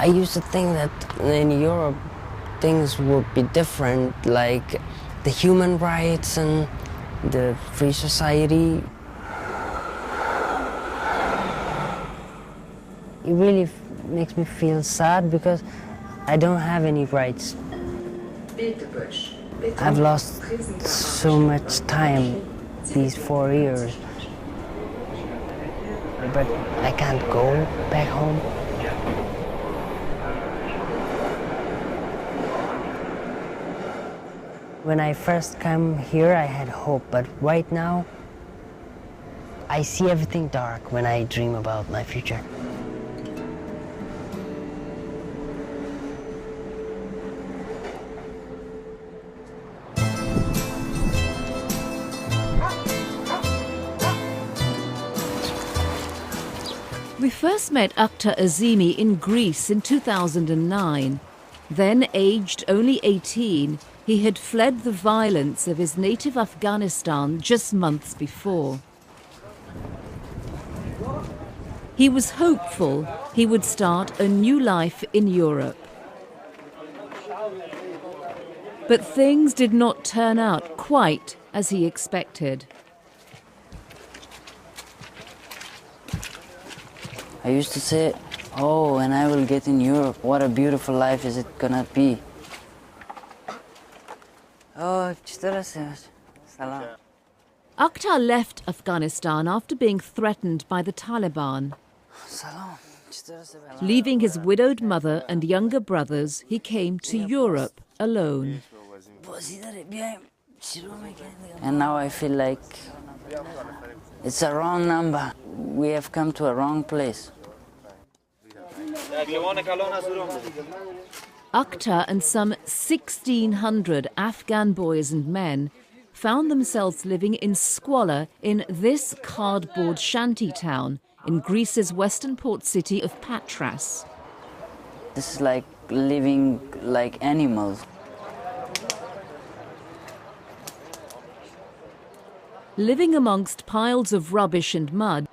I used to think that in Europe things would be different, like the human rights and the free society. It really makes me feel sad because I don't have any rights. I've lost so much time these 4 years, but I can't go back home. When I first came here, I had hope, but right now, I see everything dark when I dream about my future. We first met AKHTAR Azimi in Greece in 2009. Then, aged only 18, he had fled the violence of his native Afghanistan just months before. He was hopeful he would start a new life in Europe. But things did not turn out quite as he expected. I used to say, oh, when I will get in Europe, what a beautiful life is it gonna be. Oh, salam. AKHTAR left Afghanistan after being threatened by the Taliban. Leaving his widowed mother and younger brothers, he came to Europe alone. And now I feel like it's a wrong number. We have come to a wrong place. AKHTAR and some 1,600 Afghan boys and men found themselves living in squalor in this cardboard shanty town in Greece's western port city of Patras. This is like living like animals. Living amongst piles of rubbish and mud,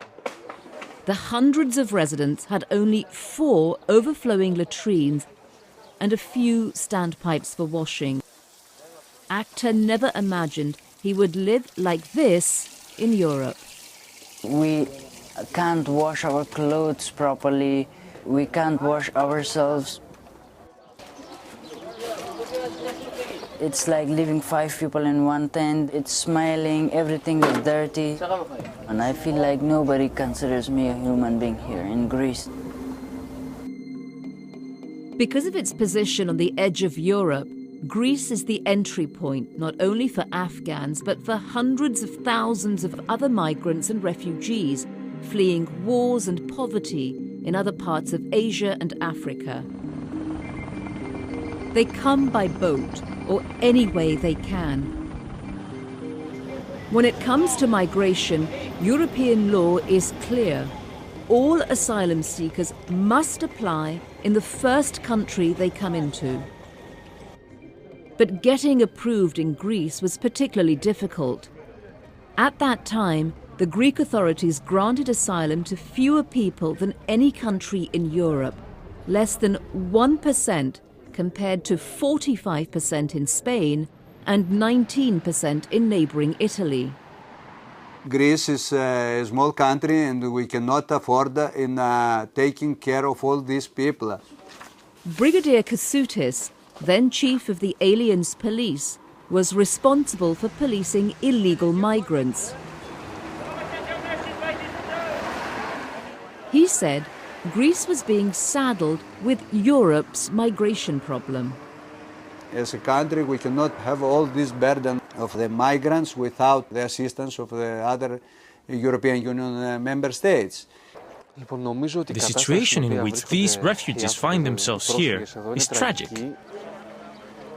the hundreds of residents had only 4 overflowing latrines and a few standpipes for washing. AKHTAR never imagined he would live like this in Europe. We can't wash our clothes properly. We can't wash ourselves. It's like living 5 people in one tent. It's smelling, everything is dirty. And I feel like nobody considers me a human being here in Greece. Because of its position on the edge of Europe, Greece is the entry point not only for Afghans but for hundreds of thousands of other migrants and refugees fleeing wars and poverty in other parts of Asia and Africa. They come by boat or any way they can. When it comes to migration, European law is clear. All asylum seekers must apply in the first country they come into. But getting approved in Greece was particularly difficult. At that time, the Greek authorities granted asylum to fewer people than any country in Europe, less than 1% compared to 45% in Spain and 19% in neighboring Italy. Greece is a small country and we cannot afford in taking care of all these people. Brigadier Kasoutis, then chief of the Aliens Police, was responsible for policing illegal migrants. He said Greece was being saddled with Europe's migration problem. As a country, we cannot have all this burden of the migrants without the assistance of the other European Union member states. The situation in which these refugees find themselves here is tragic.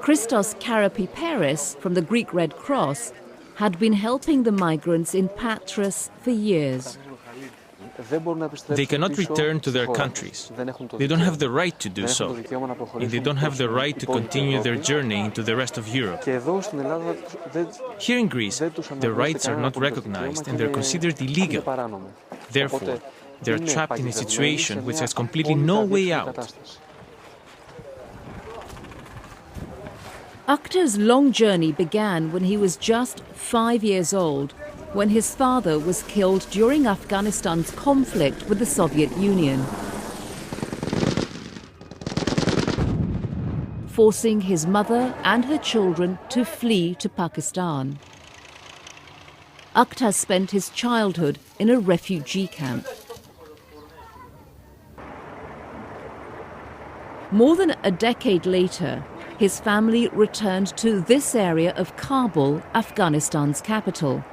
Christos Karapiperis from the Greek Red Cross had been helping the migrants in Patras for years. They cannot return to their countries. They don't have the right to do so. And they don't have the right to continue their journey into the rest of Europe. Here in Greece, their rights are not recognized and they're considered illegal. Therefore, they're trapped in a situation which has completely no way out. AKHTAR's long journey began when he was just 5 years old, when his father was killed during Afghanistan's conflict with the Soviet Union, forcing his mother and her children to flee to Pakistan. AKHTAR spent his childhood in a refugee camp. More than a decade later, his family returned to this area of Kabul, Afghanistan's capital.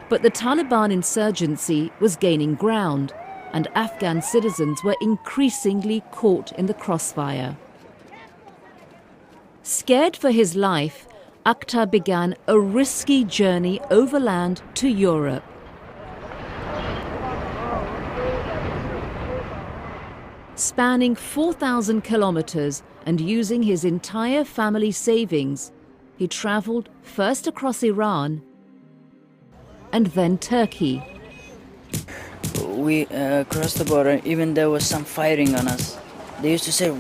But the Taliban insurgency was gaining ground, and Afghan citizens were increasingly caught in the crossfire. Scared for his life, AKHTAR began a risky journey overland to Europe. Spanning 4,000 kilometers and using his entire family savings, he traveled first across Iran and then Turkey. We crossed the border, even there was some firing on us. They used to say,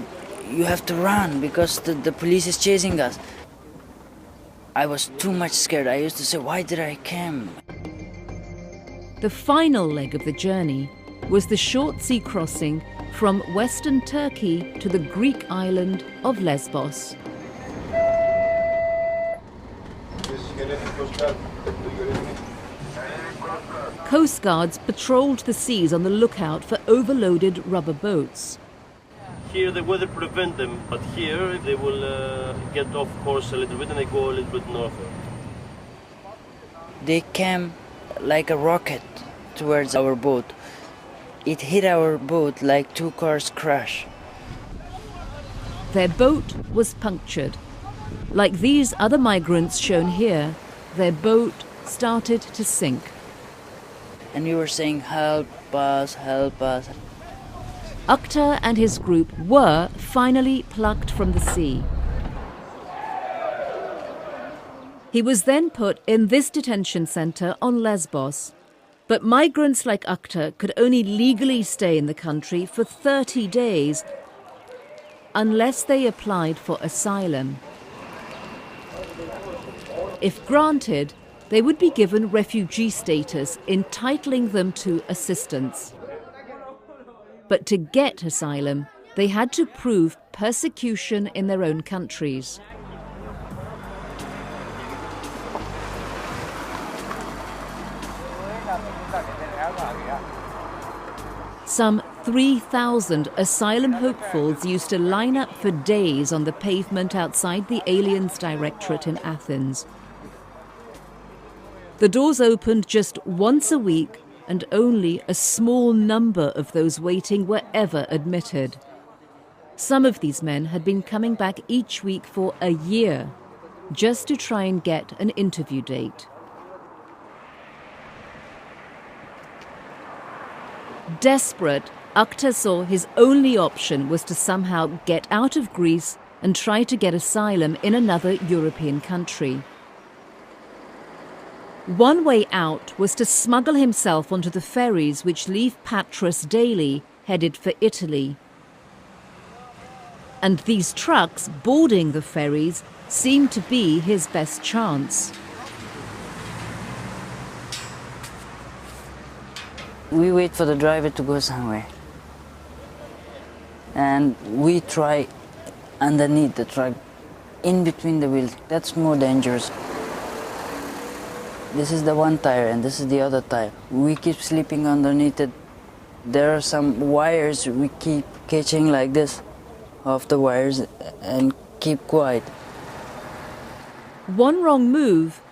"You have to run because the police is chasing us." I was too much scared. I used to say, "Why did I come?" The final leg of the journey was the short sea crossing from western Turkey to the Greek island of Lesbos. Coast guards patrolled the seas on the lookout for overloaded rubber boats. Here the weather prevents them, but here they will get off course a little bit and they go a little bit north. They came like a rocket towards our boat. It hit our boat like two cars crash. Their boat was punctured. Like these other migrants shown here, their boat started to sink. And we were saying, "Help us, help us." AKHTAR and his group were finally plucked from the sea. He was then put in this detention centre on Lesbos. But migrants like AKHTAR could only legally stay in the country for 30 days unless they applied for asylum. If granted, they would be given refugee status, entitling them to assistance. But to get asylum, they had to prove persecution in their own countries. Some 3,000 asylum hopefuls used to line up for days on the pavement outside the Aliens Directorate in Athens. The doors opened just once a week, and only a small number of those waiting were ever admitted. Some of these men had been coming back each week for a year, just to try and get an interview date. Desperate, AKHTAR saw his only option was to somehow get out of Greece and try to get asylum in another European country. One way out was to smuggle himself onto the ferries which leave Patras daily, headed for Italy. And these trucks boarding the ferries seemed to be his best chance. We wait for the driver to go somewhere. And we try underneath the truck, in between the wheels. That's more dangerous. This is the one tire and this is the other tire. We keep sleeping underneath it. There are some wires we keep catching like this off the wires and keep quiet. One wrong move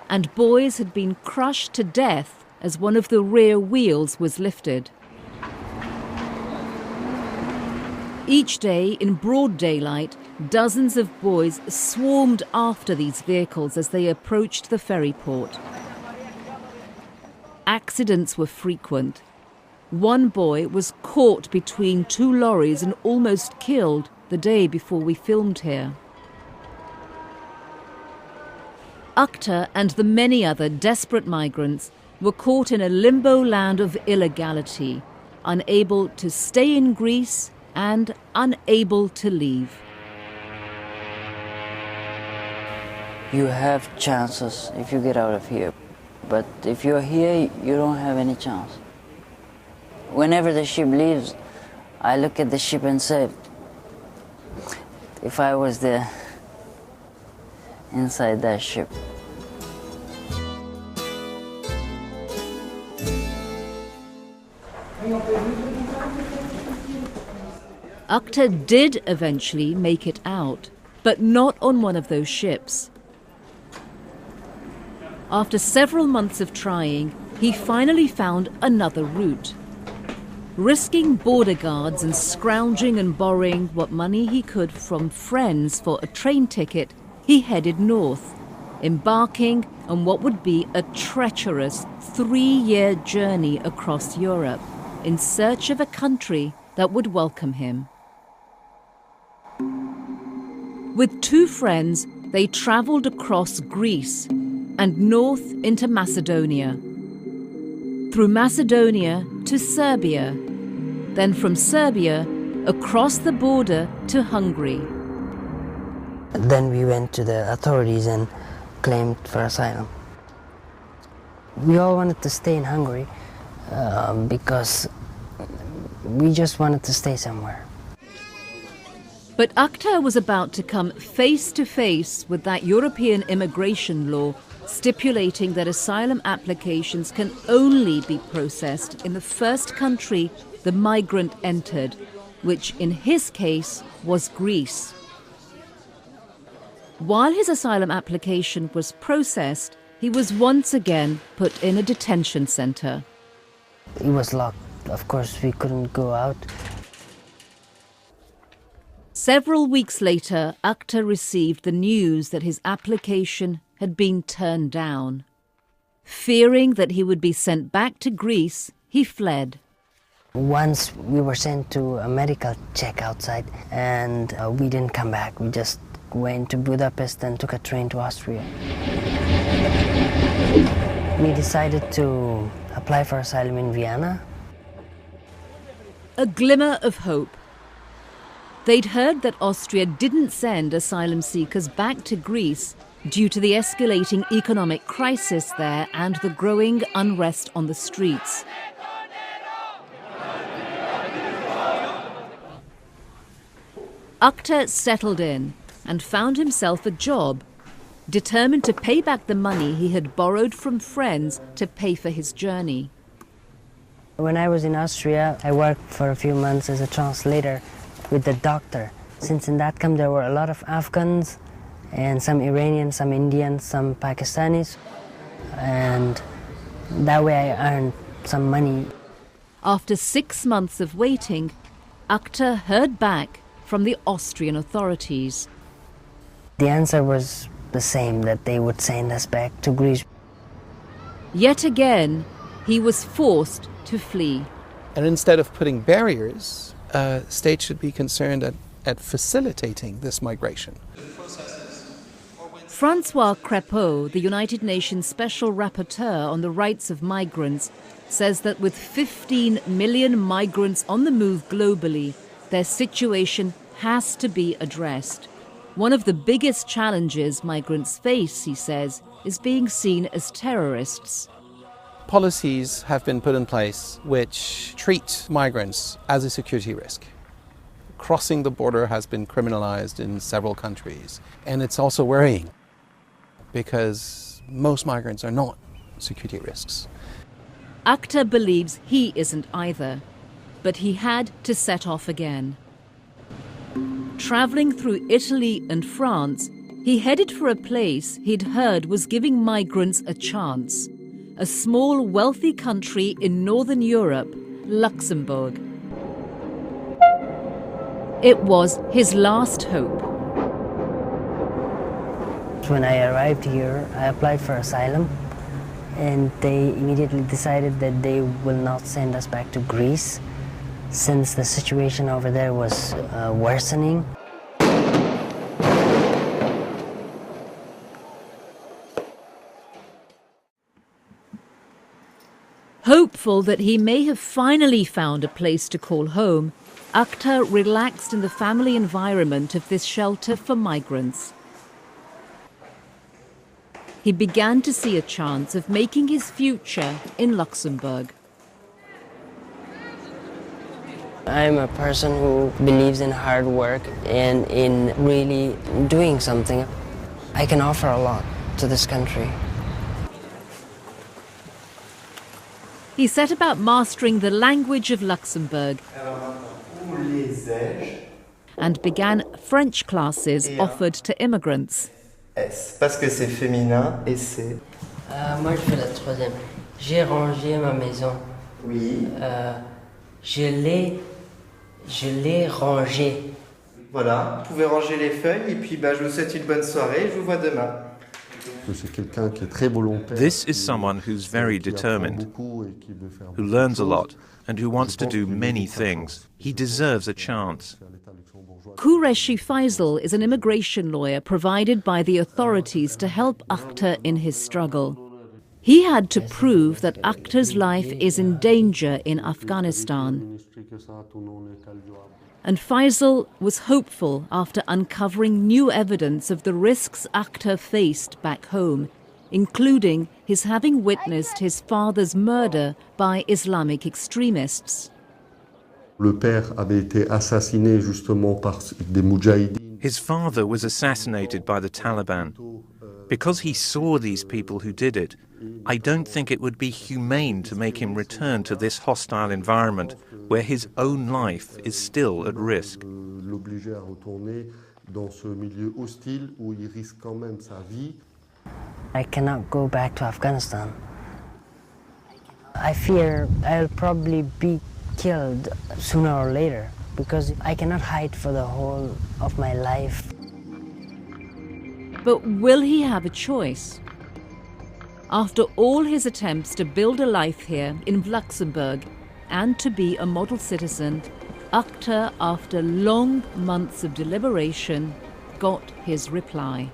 and boys had been crushed to death as one of the rear wheels was lifted. Each day, in broad daylight, dozens of boys swarmed after these vehicles as they approached the ferry port. Accidents were frequent. One boy was caught between two lorries and almost killed the day before we filmed here. AKHTAR and the many other desperate migrants were caught in a limbo land of illegality, unable to stay in Greece and unable to leave. You have chances if you get out of here. But if you're here, you don't have any chance. Whenever the ship leaves, I look at the ship and say, if I was there, inside that ship. AKHTAR did eventually make it out, but not on one of those ships. After several months of trying, he finally found another route. Risking border guards and scrounging and borrowing what money he could from friends for a train ticket, he headed north, embarking on what would be a treacherous 3-year journey across Europe in search of a country that would welcome him. With 2 friends, they travelled across Greece and north into Macedonia, through Macedonia to Serbia, then from Serbia across the border to Hungary. Then we went to the authorities and claimed for asylum. We all wanted to stay in Hungary because we just wanted to stay somewhere. But AKHTAR was about to come face to face with that European immigration law stipulating that asylum applications can only be processed in the first country the migrant entered, which in his case was Greece. While his asylum application was processed, he was once again put in a detention centre. It was locked. Of course, we couldn't go out. Several weeks later, AKHTAR received the news that his application had been turned down. Fearing that he would be sent back to Greece, he fled. Once we were sent to a medical check outside and we didn't come back. We just went to Budapest and took a train to Austria. We decided to apply for asylum in Vienna. A glimmer of hope. They'd heard that Austria didn't send asylum seekers back to Greece due to the escalating economic crisis there and the growing unrest on the streets. AKHTAR settled in and found himself a job, determined to pay back the money he had borrowed from friends to pay for his journey. When I was in Austria, I worked for a few months as a translator with the doctor. Since in that camp there were a lot of Afghans and some Iranians, some Indians, some Pakistanis, and that way I earned some money. After 6 months of waiting, AKHTAR heard back from the Austrian authorities. The answer was the same, that they would send us back to Greece. Yet again, he was forced to flee. And instead of putting barriers, states should be concerned at facilitating this migration. Francois Crépeau, the United Nations Special Rapporteur on the Rights of Migrants, says that with 15 million migrants on the move globally, their situation has to be addressed. One of the biggest challenges migrants face, he says, is being seen as terrorists. Policies have been put in place which treat migrants as a security risk. Crossing the border has been criminalized in several countries, and it's also worrying because most migrants are not security risks. AKHTAR believes he isn't either, but he had to set off again. Travelling through Italy and France, he headed for a place he'd heard was giving migrants a chance. A small, wealthy country in Northern Europe, Luxembourg. It was his last hope. When I arrived here, I applied for asylum, and they immediately decided that they will not send us back to Greece since the situation over there was worsening. Hopeful that he may have finally found a place to call home, AKHTAR relaxed in the family environment of this shelter for migrants. he began to see a chance of making his future in Luxembourg. I'm a person who believes in hard work and in really doing something. I can offer a lot to this country. He set about mastering the language of Luxembourg and began French classes offered to immigrants. Parce que c'est féminin et c'est... Moi, je fais la troisième. J'ai rangé ma maison. Oui. Je l'ai rangée. Voilà, vous pouvez ranger les feuilles et puis je vous souhaite une bonne soirée, je vous vois demain. This is someone who's very determined, who learns a lot, and who wants to do many things. He deserves a chance. Qureshi Faisal is an immigration lawyer provided by the authorities to help AKHTAR in his struggle. He had to prove that AKHTAR's life is in danger in Afghanistan. And Faisal was hopeful after uncovering new evidence of the risks AKHTAR faced back home, including his having witnessed his father's murder by Islamic extremists. His father was assassinated by the Taliban. Because he saw these people who did it, I don't think it would be humane to make him return to this hostile environment where his own life is still at risk. I cannot go back to Afghanistan. I fear I'll probably be killed sooner or later because I cannot hide for the whole of my life. But will he have a choice? After all his attempts to build a life here in Luxembourg and to be a model citizen, AKHTAR, after long months of deliberation, got his reply.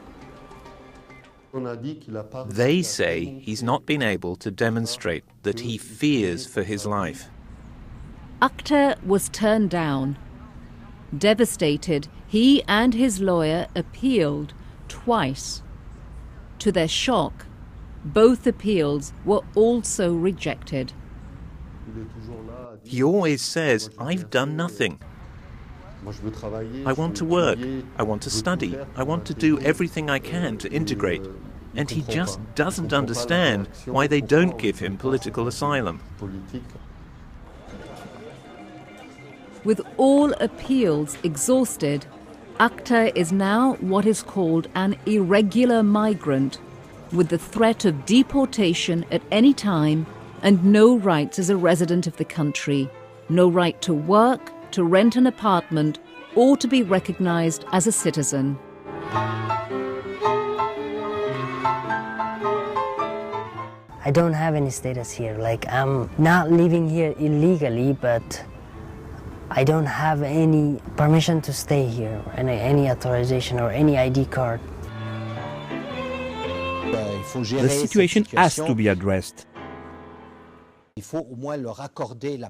They say he's not been able to demonstrate that he fears for his life. AKHTAR was turned down. Devastated, he and his lawyer appealed twice. To their shock, both appeals were also rejected. He always says, I've done nothing. I want to work, I want to study, I want to do everything I can to integrate. And he just doesn't understand why they don't give him political asylum. With all appeals exhausted, AKHTAR is now what is called an irregular migrant, with the threat of deportation at any time and no rights as a resident of the country, no right to work, to rent an apartment, or to be recognized as a citizen. I don't have any status here. Like, I'm not living here illegally, but I don't have any permission to stay here, any authorization or any ID card. The situation has to be addressed.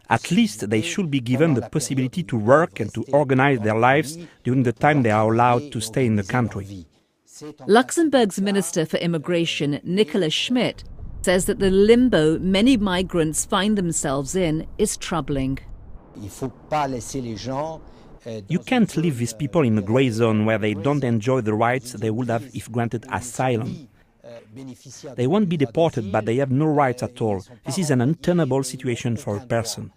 At least they should be given the possibility to work and to organize their lives during the time they are allowed to stay in the country. Luxembourg's Minister for Immigration, Nicolas Schmidt, says that the limbo many migrants find themselves in is troubling. You can't leave these people in a grey zone where they don't enjoy the rights they would have if granted asylum. They won't be deported, but they have no rights at all. This is an untenable situation for a person.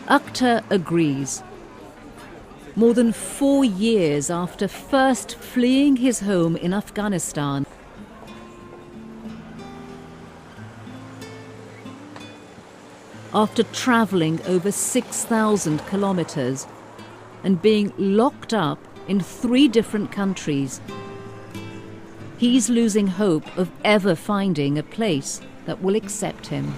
AKHTAR agrees. More than 4 years after first fleeing his home in Afghanistan, after travelling over 6,000 kilometres and being locked up in 3 different countries, he's losing hope of ever finding a place that will accept him.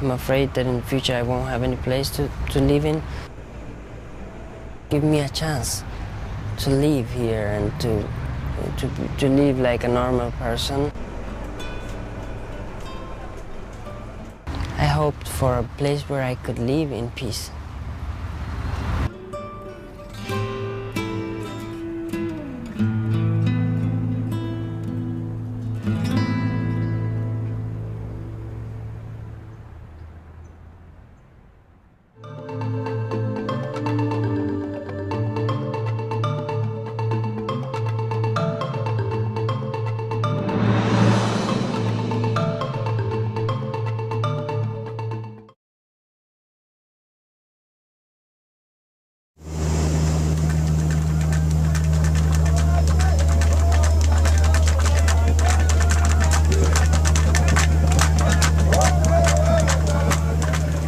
I'm afraid that in the future I won't have any place to live in. Give me a chance to live here and to live like a normal person. I hoped for a place where I could live in peace.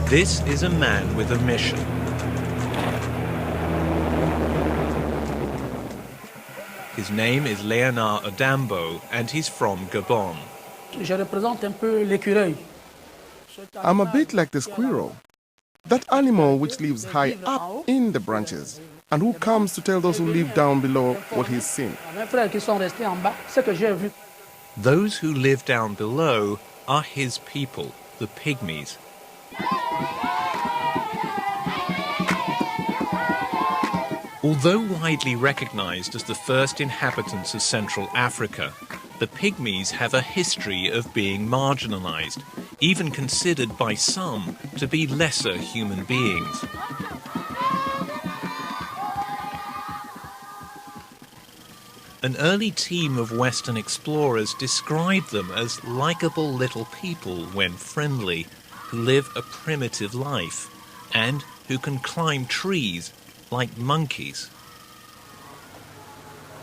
This is a man with a mission. His name is Léonard Adambo and he's from Gabon. I'm a bit like the squirrel, that animal which lives high up in the branches and who comes to tell those who live down below what he's seen. Those who live down below are his people, the pygmies. Although widely recognized as the first inhabitants of Central Africa, the pygmies have a history of being marginalized, even considered by some to be lesser human beings. An early team of Western explorers described them as likable little people when friendly, who live a primitive life, and who can climb trees like monkeys.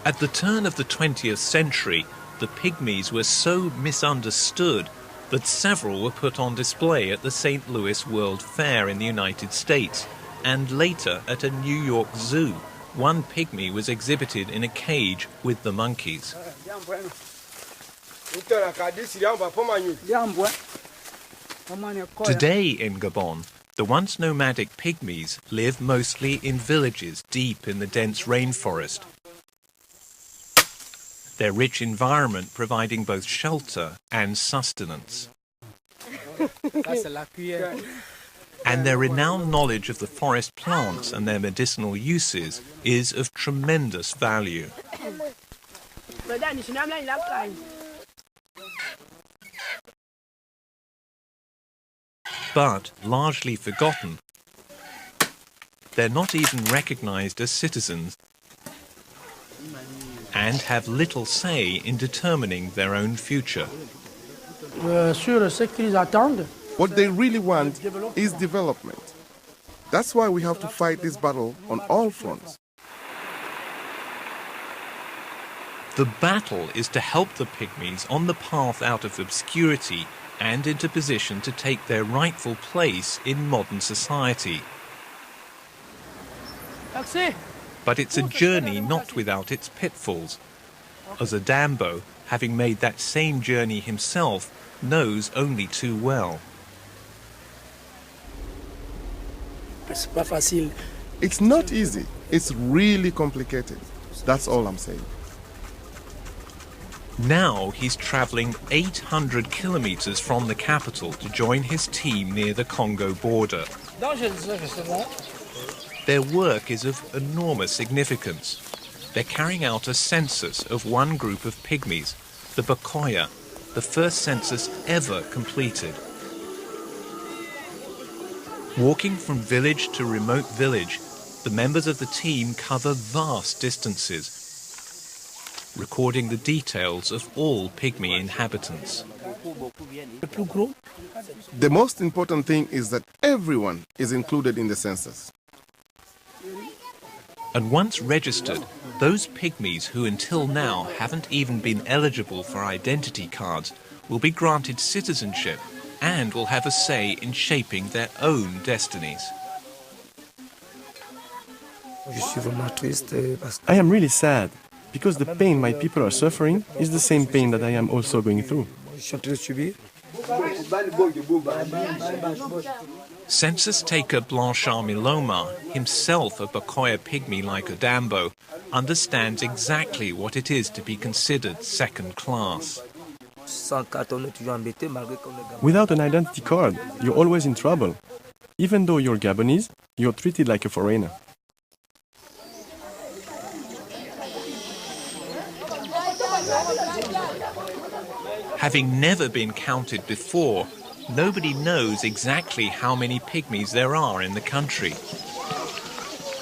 At the turn of the 20th century, the pygmies were so misunderstood that several were put on display at the St. Louis World Fair in the United States, and later at a New York zoo. One pygmy was exhibited in a cage with the monkeys. Today in Gabon, the once nomadic pygmies live mostly in villages deep in the dense rainforest. Their rich environment providing both shelter and sustenance. And their renowned knowledge of the forest plants and their medicinal uses is of tremendous value. But largely forgotten. They're not even recognized as citizens and have little say in determining their own future. What they really want is development. That's why we have to fight this battle on all fronts. The battle is to help the pygmies on the path out of obscurity and into position to take their rightful place in modern society. But it's a journey not without its pitfalls, as Adambo, having made that same journey himself, knows only too well. It's not easy. It's really complicated. That's all I'm saying. Now he's traveling 800 kilometers from the capital to join his team near the Congo border. Their work is of enormous significance. They're carrying out a census of one group of pygmies, the Bakoya, the first census ever completed. Walking from village to remote village, the members of the team cover vast distances, recording the details of all pygmy inhabitants. The most important thing is that everyone is included in the census. And once registered, those pygmies who until now haven't even been eligible for identity cards will be granted citizenship and will have a say in shaping their own destinies. I am really sad, because the pain my people are suffering is the same pain that I am also going through. Census taker Blanchard Miloma, himself a Bakoya pygmy like Odambo, understands exactly what it is to be considered second class. Without an identity card, you're always in trouble. Even though you're Gabonese, you're treated like a foreigner. Having never been counted before, nobody knows exactly how many pygmies there are in the country.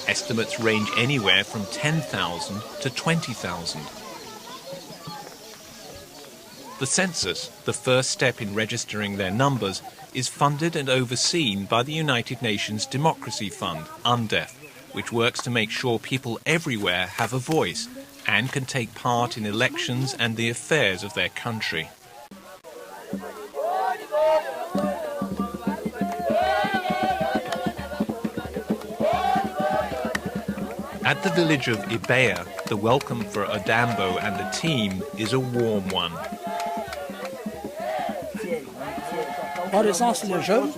Estimates range anywhere from 10,000 to 20,000. The census, the first step in registering their numbers, is funded and overseen by the United Nations Democracy Fund, UNDEF, which works to make sure people everywhere have a voice and can take part in elections and the affairs of their country. At the village of Ibea, the welcome for Odambo and the team is a warm one.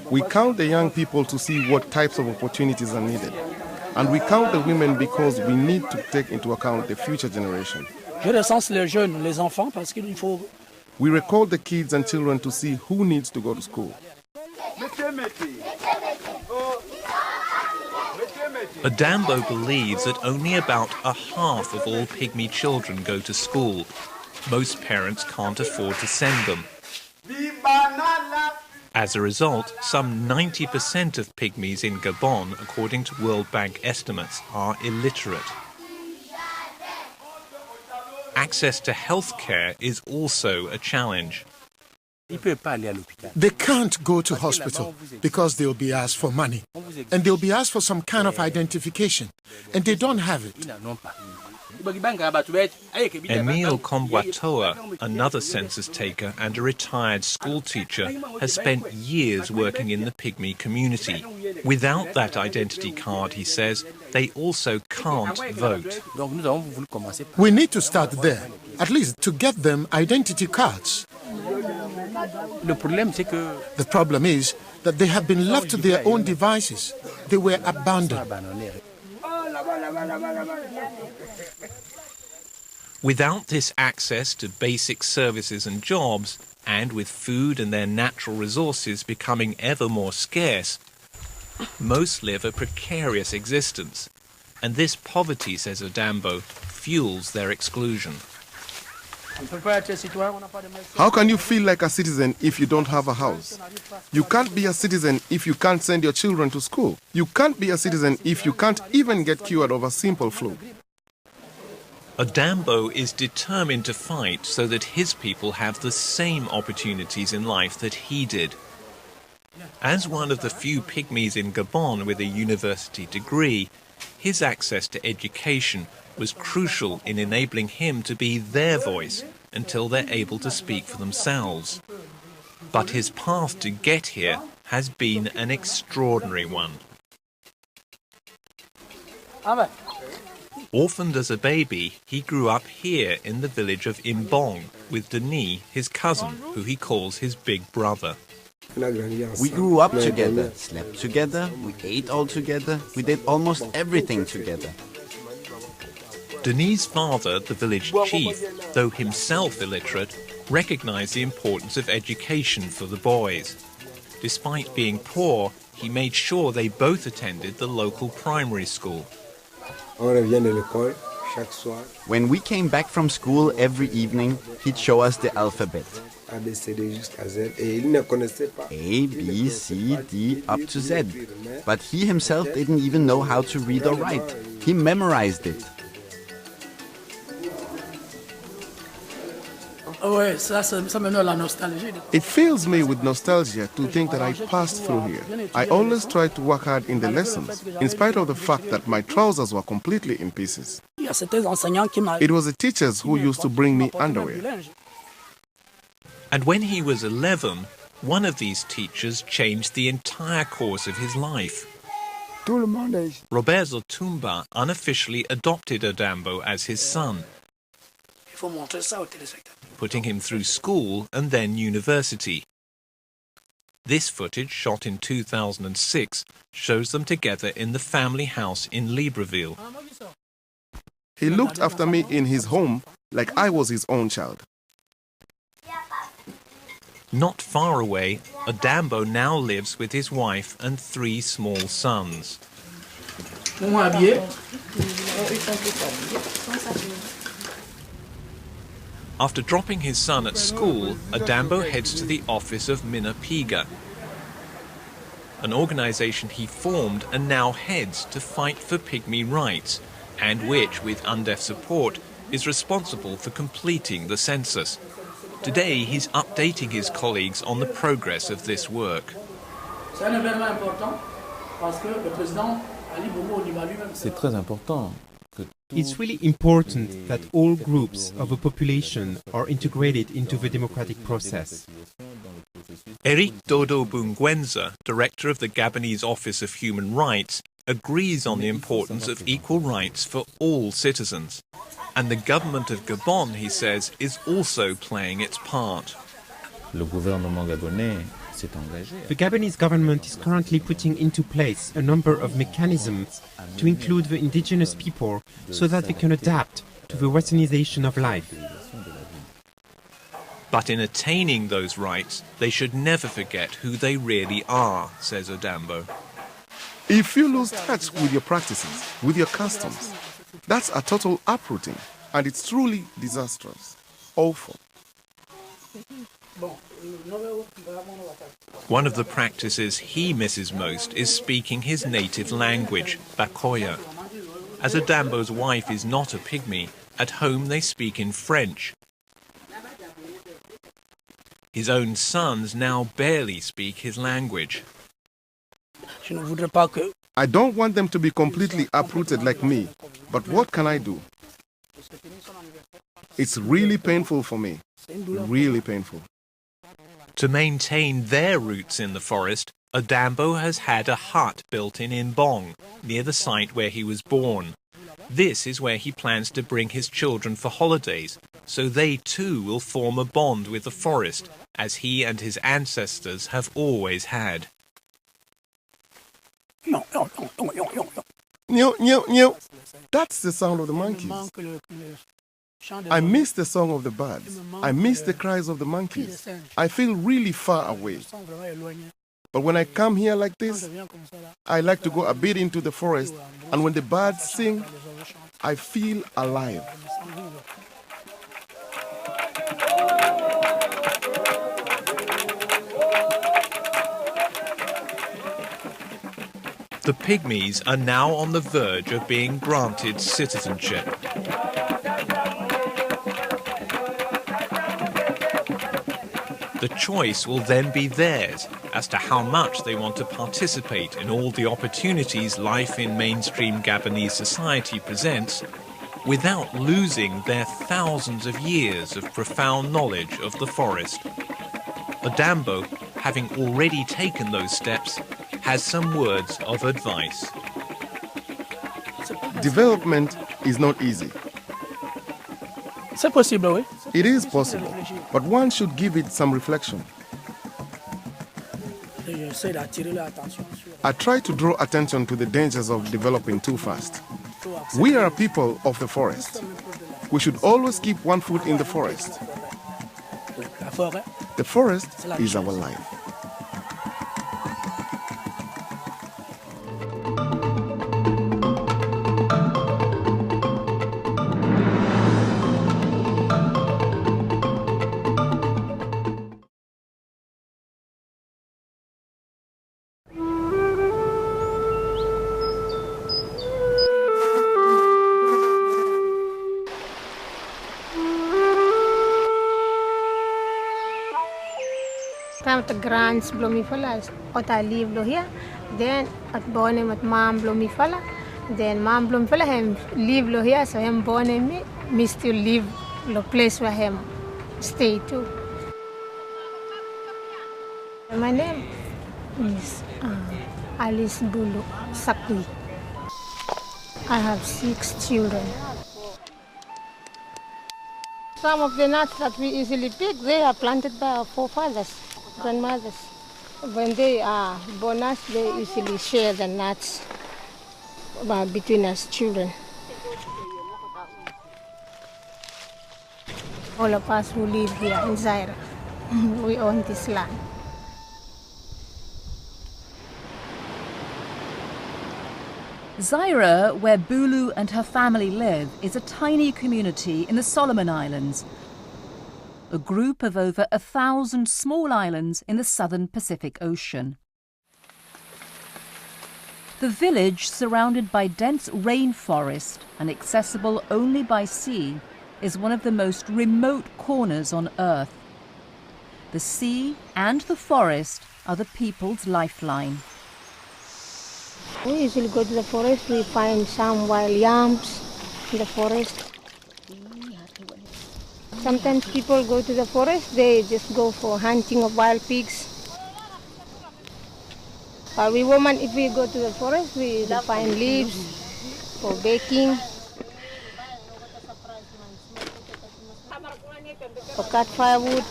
We count the young people to see what types of opportunities are needed. And we count the women because we need to take into account the future generation. We record the kids and children to see who needs to go to school. Odambo believes that only about a half of all pygmy children go to school. Most parents can't afford to send them. As a result, some 90% of pygmies in Gabon, according to World Bank estimates, are illiterate. Access to health care is also a challenge. They can't go to hospital because they'll be asked for money and they'll be asked for some kind of identification and they don't have it. Emile Kombwatoa, another census taker and a retired school teacher, has spent years working in the pygmy community. Without that identity card, he says, they also can't vote. We need to start there, at least to get them identity cards. The problem is that they have been left to their own devices. They were abandoned. Without this access to basic services and jobs, and with food and their natural resources becoming ever more scarce, most live a precarious existence. And this poverty, says Odambo, fuels their exclusion. How can you feel like a citizen if you don't have a house? You can't be a citizen if you can't send your children to school. You can't be a citizen if you can't even get cured of a simple flu. Odambo is determined to fight so that his people have the same opportunities in life that he did. As one of the few pygmies in Gabon with a university degree, his access to education was crucial in enabling him to be their voice until they're able to speak for themselves. But his path to get here has been an extraordinary one. Orphaned as a baby, he grew up here in the village of Imbong with Denis, his cousin, who he calls his big brother. We grew up together, slept together, we ate all together, we did almost everything together. Denis' father, the village chief, though himself illiterate, recognized the importance of education for the boys. Despite being poor, he made sure they both attended the local primary school. When we came back from school every evening, he'd show us the alphabet. A, B, C, D, up to Z. But he himself didn't even know how to read or write. He memorized it. It fills me with nostalgia to think that I passed through here. I always tried to work hard in the lessons, in spite of the fact that my trousers were completely in pieces. It was the teachers who used to bring me underwear. And when he was 11, one of these teachers changed the entire course of his life. Robert Zotumba unofficially adopted Odambo as his son, putting him through school and then university. This footage, shot in 2006, shows them together in the family house in Libreville. He looked after me in his home like I was his own child. Not far away, Adambo now lives with his wife and 3 small sons. After dropping his son at school, Adambo heads to the office of Minapiga, an organization he formed and now heads to fight for pygmy rights, and which, with UNDEF support, is responsible for completing the census. Today, he's updating his colleagues on the progress of this work. It's really important that all groups of the population are integrated into the democratic process. Eric Dodo Bungwenza, director of the Gabonese Office of Human Rights, agrees on the importance of equal rights for all citizens. And the government of Gabon, he says, is also playing its part. The Gabonese government is currently putting into place a number of mechanisms to include the indigenous people so that they can adapt to the westernization of life. But in attaining those rights, they should never forget who they really are, says Adambo. If you lose touch with your practices, with your customs, that's a total uprooting, and it's truly disastrous, awful. One of the practices he misses most is speaking his native language, Bakoya. As Adambo's wife is not a pygmy, at home they speak in French. His own sons now barely speak his language. I don't want them to be completely uprooted like me, but what can I do? It's really painful for me, really painful. To maintain their roots in the forest, Adambo has had a hut built in Imbong, near the site where he was born. This is where he plans to bring his children for holidays, so they too will form a bond with the forest, as he and his ancestors have always had. That's the sound of the monkeys. I miss the song of the birds. I miss the cries of the monkeys. I feel really far away. But when I come here like this, I like to go a bit into the forest, and when the birds sing, I feel alive. The Pygmies are now on the verge of being granted citizenship. The choice will then be theirs as to how much they want to participate in all the opportunities life in mainstream Gabonese society presents, without losing their thousands of years of profound knowledge of the forest. Adambo, having already taken those steps, has some words of advice. Development is not easy. It is possible, but one should give it some reflection. I try to draw attention to the dangers of developing too fast. We are people of the forest. We should always keep one foot in the forest. The forest is our life. The grants blow falla, but I live here. Then at born at mom blow falla. Then mom blow falla him live here, so him born me still live the place where him stay too. My name is Alice Bulu Sakwi. I have 6 children. Some of the nuts that we easily pick, they are planted by our forefathers, grandmothers. When they are bonus, they usually share the nuts between us children. All of us who live here in Zaire, we own this land. Zaire, where Bulu and her family live, is a tiny community in the Solomon Islands, a group of over 1,000 small islands in the southern Pacific Ocean. The village, surrounded by dense rainforest and accessible only by sea, is one of the most remote corners on Earth. The sea and the forest are the people's lifeline. We usually go to the forest, we find some wild yams in the forest. Sometimes people go to the forest, they just go for hunting of wild pigs. But we women, if we go to the forest, we find leaves for baking, or cut firewood.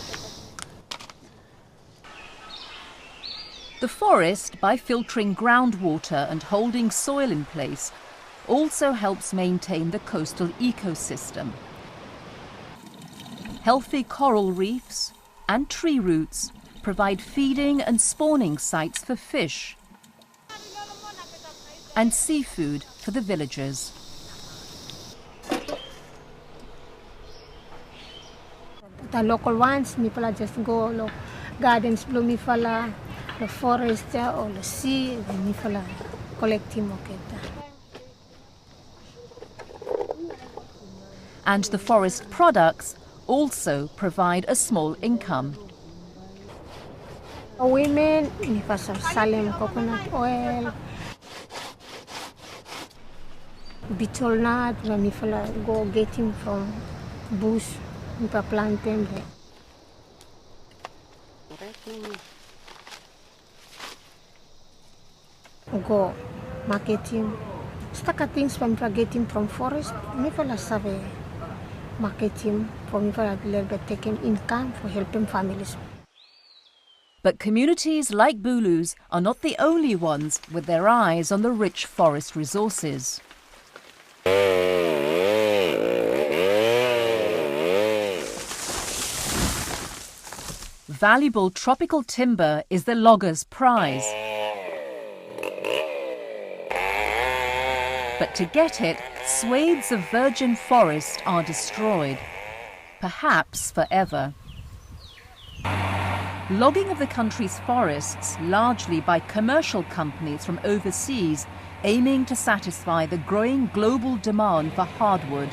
The forest, by filtering groundwater and holding soil in place, also helps maintain the coastal ecosystem. Healthy coral reefs and tree roots provide feeding and spawning sites for fish and seafood for the villagers. The local ones, people just go to gardens, Blumifala, the forest or the sea, Blumifala, collecting And the forest products also provide a small income. Women, selling coconut oil, betel nut, Blumifala, go getting from bush, plant them there. Go marketing. Staka things from getting from forest, me fala save marketing for me fala little bit taking income for helping families. But communities like Bulu's are not the only ones with their eyes on the rich forest resources. Valuable tropical timber is the logger's prize. But to get it, swathes of virgin forest are destroyed, perhaps forever. Logging of the country's forests, largely by commercial companies from overseas, aiming to satisfy the growing global demand for hardwood,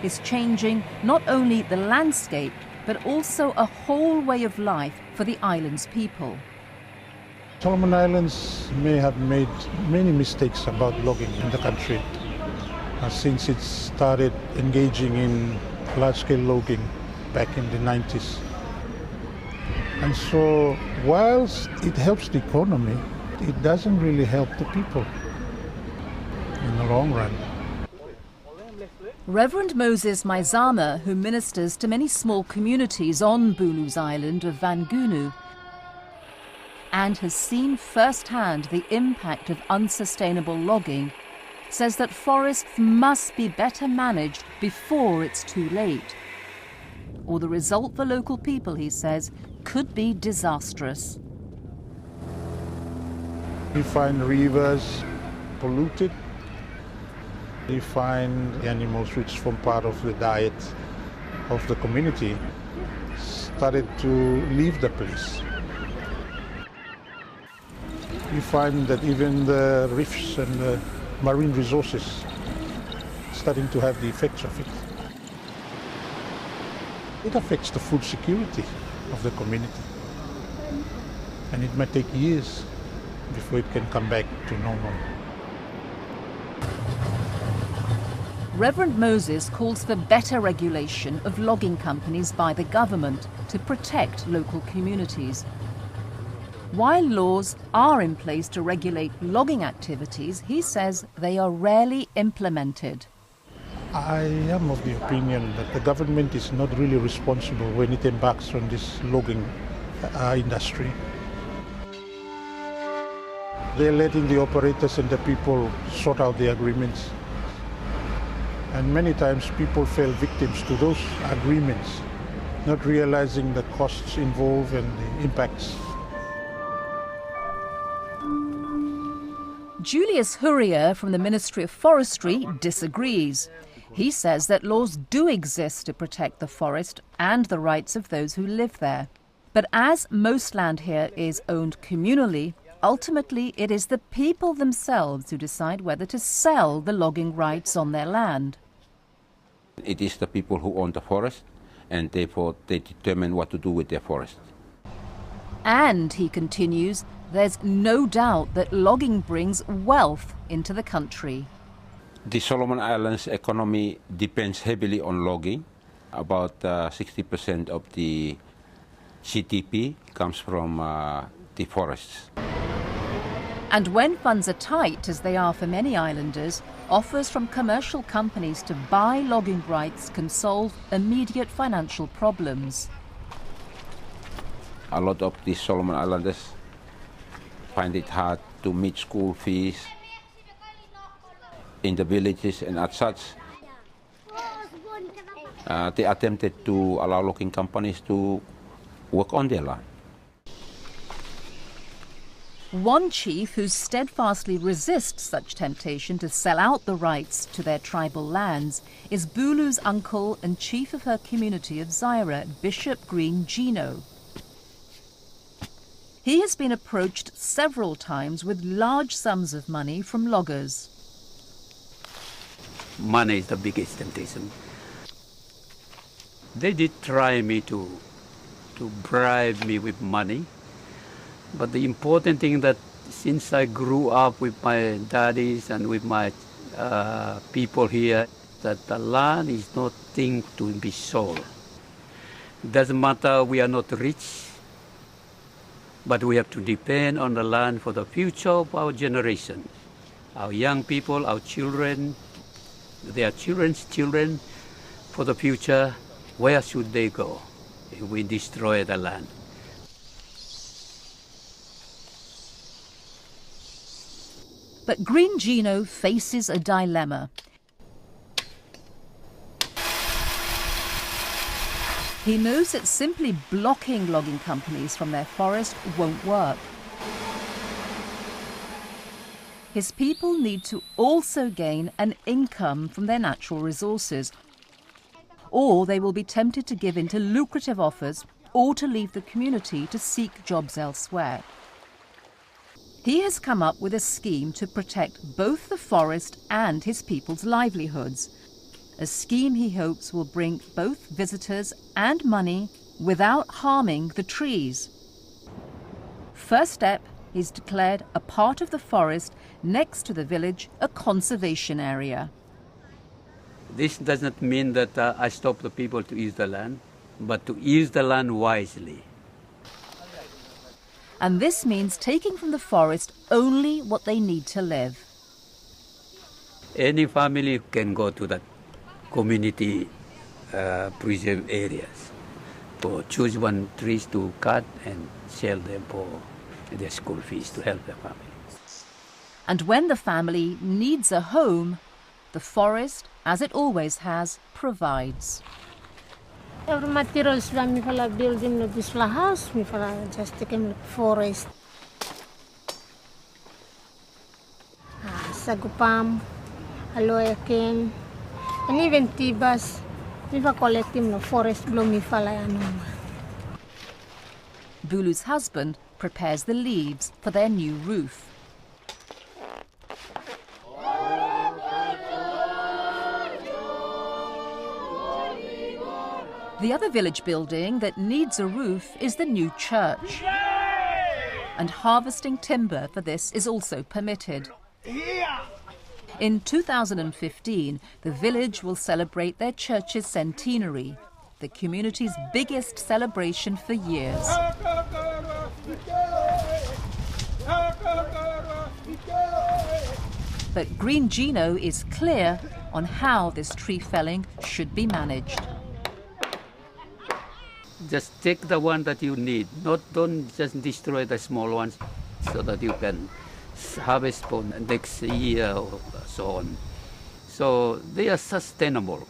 is changing not only the landscape, but also a whole way of life for the island's people. Solomon Islands may have made many mistakes about logging in the country since it started engaging in large-scale logging back in the 90s. And so, whilst it helps the economy, it doesn't really help the people in the long run. Reverend Moses Maizama, who ministers to many small communities on Bulu's island of Vangunu, and has seen firsthand the impact of unsustainable logging, says that forests must be better managed before it's too late. Or the result for local people, he says, could be disastrous. We find rivers polluted. We find animals which form part of the diet of the community started to leave the place. You find that even the reefs and the marine resources starting to have the effects of it. It affects the food security of the community. And it might take years before it can come back to normal. Reverend Moses calls for better regulation of logging companies by the government to protect local communities. While laws are in place to regulate logging activities, he says they are rarely implemented. I am of the opinion that the government is not really responsible when it embarks on this logging industry. They're letting the operators and the people sort out the agreements. And many times people fell victims to those agreements, not realizing the costs involved and the impacts. Julius Hurrier from the Ministry of Forestry disagrees. He says that laws do exist to protect the forest and the rights of those who live there. But as most land here is owned communally, ultimately it is the people themselves who decide whether to sell the logging rights on their land. It is the people who own the forest, and therefore they determine what to do with their forest. And, he continues, there's no doubt that logging brings wealth into the country. The Solomon Islands economy depends heavily on logging. About 60% of the GDP comes from the forests. And when funds are tight, as they are for many islanders, offers from commercial companies to buy logging rights can solve immediate financial problems. A lot of the Solomon Islanders find it hard to meet school fees in the villages and as such. They attempted to allow logging companies to work on their land. One chief who steadfastly resists such temptation to sell out the rights to their tribal lands is Bulu's uncle and chief of her community of Zaira, Bishop Green Gino. He has been approached several times with large sums of money from loggers. Money is the biggest temptation. They did try me to bribe me with money. But the important thing that since I grew up with my daddies and with my people here, that the land is not thing to be sold. Doesn't matter we are not rich, but we have to depend on the land for the future of our generation. Our young people, our children, their children's children, for the future, where should they go if we destroy the land? But Green Gino faces a dilemma. He knows that simply blocking logging companies from their forest won't work. His people need to also gain an income from their natural resources, or they will be tempted to give in to lucrative offers or to leave the community to seek jobs elsewhere. He has come up with a scheme to protect both the forest and his people's livelihoods, a scheme he hopes will bring both visitors and money without harming the trees. First step, he's declared a part of the forest next to the village a conservation area. This does not mean that I stop the people to use the land, but to use the land wisely. And this means taking from the forest only what they need to live. Any family can go to that community preserve areas, or choose one trees to cut and sell them for their school fees to help their family. And when the family needs a home, the forest, as it always has, provides. Every materials that we fala building this house, we fala just taking forest. Sagupam, aloe cane, and even tibas, we fala collecting the forest bloom we fala anuma. Bulu's husband prepares the leaves for their new roof. The other village building that needs a roof is the new church. And harvesting timber for this is also permitted. In 2015, the village will celebrate their church's centenary, the community's biggest celebration for years. But Green Gino is clear on how this tree felling should be managed. Just take the one that you need. Don't just destroy the small ones so that you can harvest for next year or so on. So they are sustainable.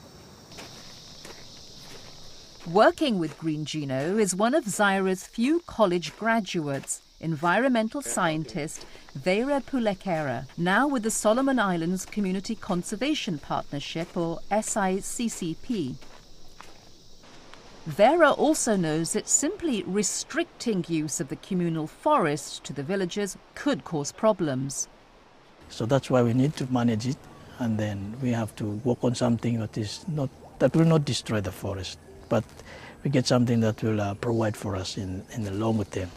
Working with Green Gino is one of Zaira's few college graduates, environmental scientist Vera Pulekera, now with the Solomon Islands Community Conservation Partnership, or SICCP. Vera also knows that simply restricting use of the communal forest to the villagers could cause problems. So that's why we need to manage it, and then we have to work on something that will not destroy the forest, but we get something that will provide for us in the longer term.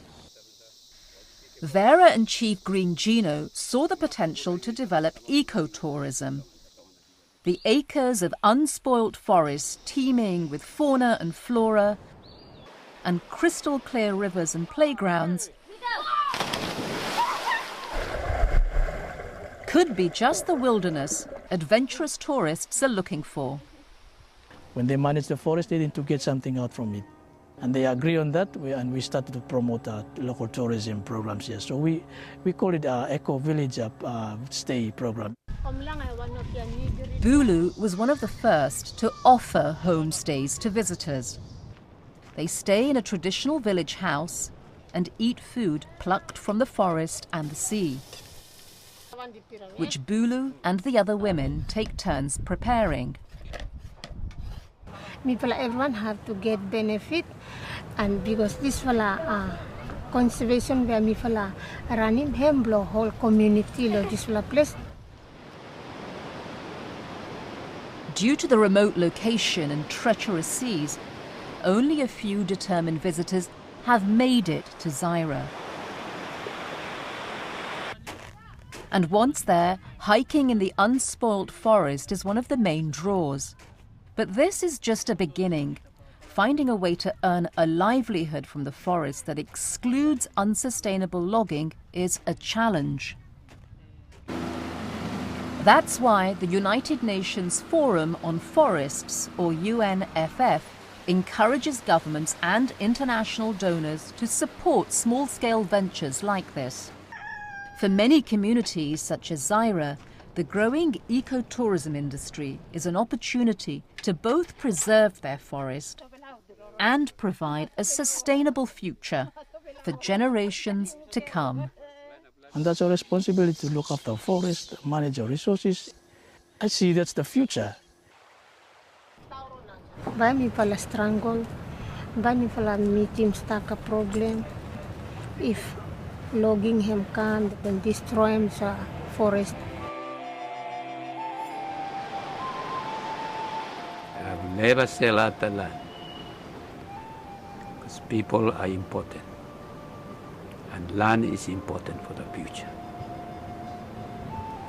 Vera and Chief Green Gino saw the potential to develop ecotourism. The acres of unspoilt forest teeming with fauna and flora and crystal clear rivers and playgrounds could be just the wilderness adventurous tourists are looking for. When they manage the forest, they need to get something out from it. And they agree on that, and we started to promote local tourism programs here. So we call it Eco Village Stay program. Bulu was one of the first to offer homestays to visitors. They stay in a traditional village house and eat food plucked from the forest and the sea, which Bulu and the other women take turns preparing. Everyone have to get benefit, and because this conservation where me running him blow whole community lo this place. Due to the remote location and treacherous seas, only a few determined visitors have made it to Zaira. And once there, hiking in the unspoilt forest is one of the main draws. But this is just a beginning. Finding a way to earn a livelihood from the forest that excludes unsustainable logging is a challenge. That's why the United Nations Forum on Forests, or UNFF, encourages governments and international donors to support small-scale ventures like this. For many communities such as Zaira, the growing ecotourism industry is an opportunity to both preserve their forest and provide a sustainable future for generations to come. And that's our responsibility, to look after our forest, manage our resources. I see that's the future. By me pala strangle, by me pala meeting stuck a problem. If logging him come, then destroy him the forest. I'll never sell out the land, because people are important, and land is important for the future.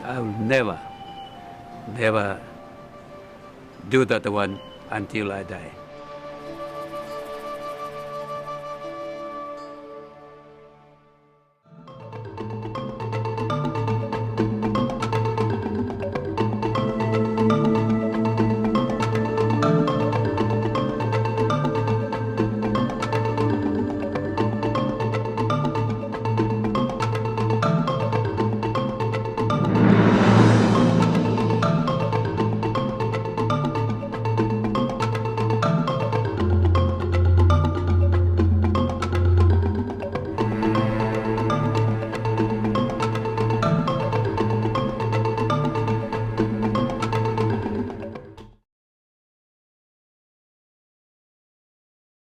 I will never do that one until I die.